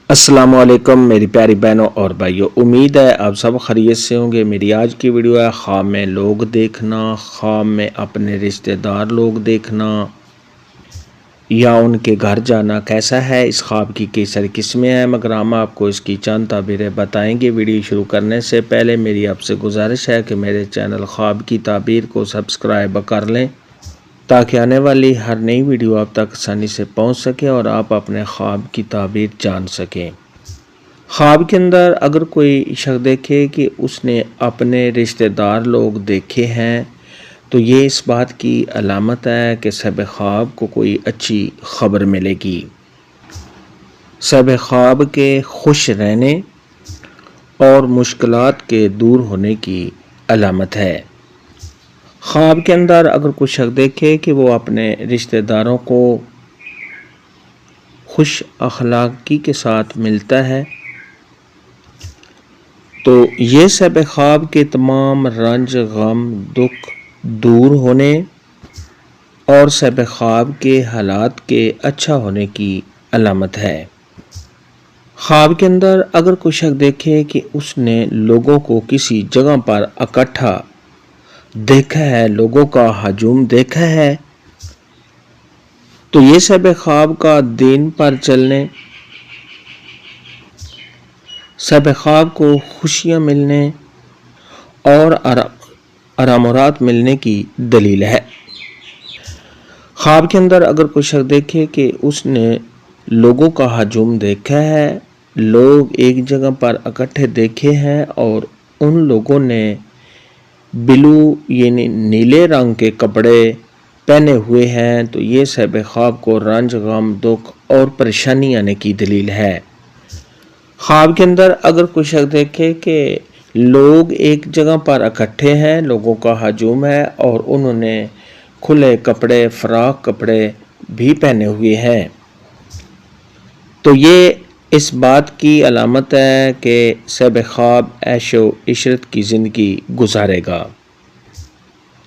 السلام علیکم میری پیاری بہنوں اور بھائیوں، امید ہے آپ سب خیریت سے ہوں گے۔ میری آج کی ویڈیو ہے خواب میں لوگ دیکھنا، خواب میں اپنے رشتہ دار لوگ دیکھنا یا ان کے گھر جانا کیسا ہے۔ اس خواب کی کئی ساری قسمیں ہیں، مگر ہم آپ کو اس کی چند تعبیریں بتائیں گے۔ ویڈیو شروع کرنے سے پہلے میری آپ سے گزارش ہے کہ میرے چینل خواب کی تعبیر کو سبسکرائب کر لیں تاکہ آنے والی ہر نئی ویڈیو آپ تک آسانی سے پہنچ سکے اور آپ اپنے خواب کی تعبیر جان سکیں۔ خواب کے اندر اگر کوئی شخص دیکھے کہ اس نے اپنے رشتہ دار لوگ دیکھے ہیں تو یہ اس بات کی علامت ہے کہ صاحب خواب کو کوئی اچھی خبر ملے گی۔ صاحب خواب کے خوش رہنے اور مشکلات کے دور ہونے کی علامت ہے۔ خواب کے اندر اگر کوئی شخص دیکھے کہ وہ اپنے رشتہ داروں کو خوش اخلاقی کے ساتھ ملتا ہے تو یہ صاحب خواب کے تمام رنج غم دکھ دور ہونے اور صاحب خواب کے حالات کے اچھا ہونے کی علامت ہے۔ خواب کے اندر اگر کوئی شخص دیکھے کہ اس نے لوگوں کو کسی جگہ پر اکٹھا دیکھا ہے، لوگوں کا ہجوم دیکھا ہے تو یہ صاحب خواب کا دین پر چلنے، صاحب خواب کو خوشیاں ملنے اور آرام و راحت ملنے کی دلیل ہے۔ خواب کے اندر اگر کوئی شخص دیکھے کہ اس نے لوگوں کا ہجوم دیکھا ہے، لوگ ایک جگہ پر اکٹھے دیکھے ہیں اور ان لوگوں نے بلو یعنی نیلے رنگ کے کپڑے پہنے ہوئے ہیں تو یہ صاحب خواب کو رنج غم دکھ اور پریشانی آنے کی دلیل ہے۔ خواب کے اندر اگر کوئی شخص دیکھے کہ لوگ ایک جگہ پر اکٹھے ہیں، لوگوں کا ہجوم ہے اور انہوں نے کھلے کپڑے، فراق کپڑے بھی پہنے ہوئے ہیں تو یہ اس بات کی علامت ہے کہ صاحب خواب عیش و عشرت کی زندگی گزارے گا۔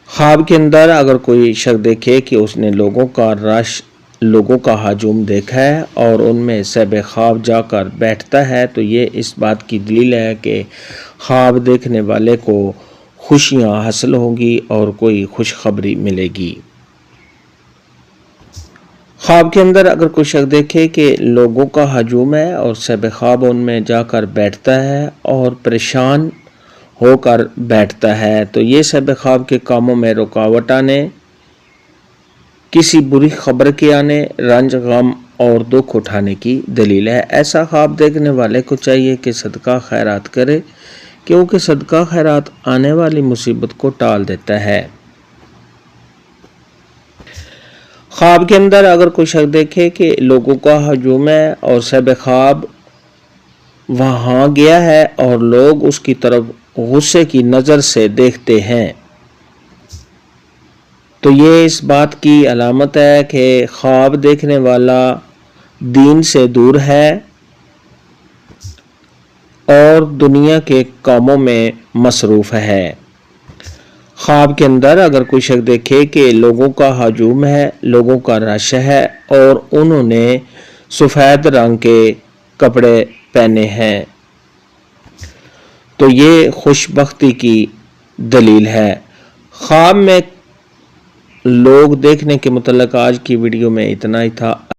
خواب کے اندر اگر کوئی شخص دیکھے کہ اس نے لوگوں کا ہجوم دیکھا ہے اور ان میں صاحب خواب جا کر بیٹھتا ہے تو یہ اس بات کی دلیل ہے کہ خواب دیکھنے والے کو خوشیاں حاصل ہوں گی اور کوئی خوشخبری ملے گی۔ خواب کے اندر اگر کوئی شخص دیکھے کہ لوگوں کا ہجوم ہے اور صاحب خواب ان میں جا کر بیٹھتا ہے اور پریشان ہو کر بیٹھتا ہے تو یہ صاحب خواب کے کاموں میں رکاوٹ آنے، کسی بری خبر کے آنے، رنج غم اور دکھ اٹھانے کی دلیل ہے۔ ایسا خواب دیکھنے والے کو چاہیے کہ صدقہ خیرات کرے کیونکہ صدقہ خیرات آنے والی مصیبت کو ٹال دیتا ہے۔ خواب کے اندر اگر کوئی شخص دیکھے کہ لوگوں کا ہجوم ہے اور صاحب خواب وہاں گیا ہے اور لوگ اس کی طرف غصے کی نظر سے دیکھتے ہیں تو یہ اس بات کی علامت ہے کہ خواب دیکھنے والا دین سے دور ہے اور دنیا کے کاموں میں مصروف ہے۔ خواب کے اندر اگر کوئی شخص دیکھے کہ لوگوں کا ہجوم ہے، لوگوں کا رش ہے اور انہوں نے سفید رنگ کے کپڑے پہنے ہیں تو یہ خوش بختی کی دلیل ہے۔ خواب میں لوگ دیکھنے کے متعلق آج کی ویڈیو میں اتنا ہی تھا۔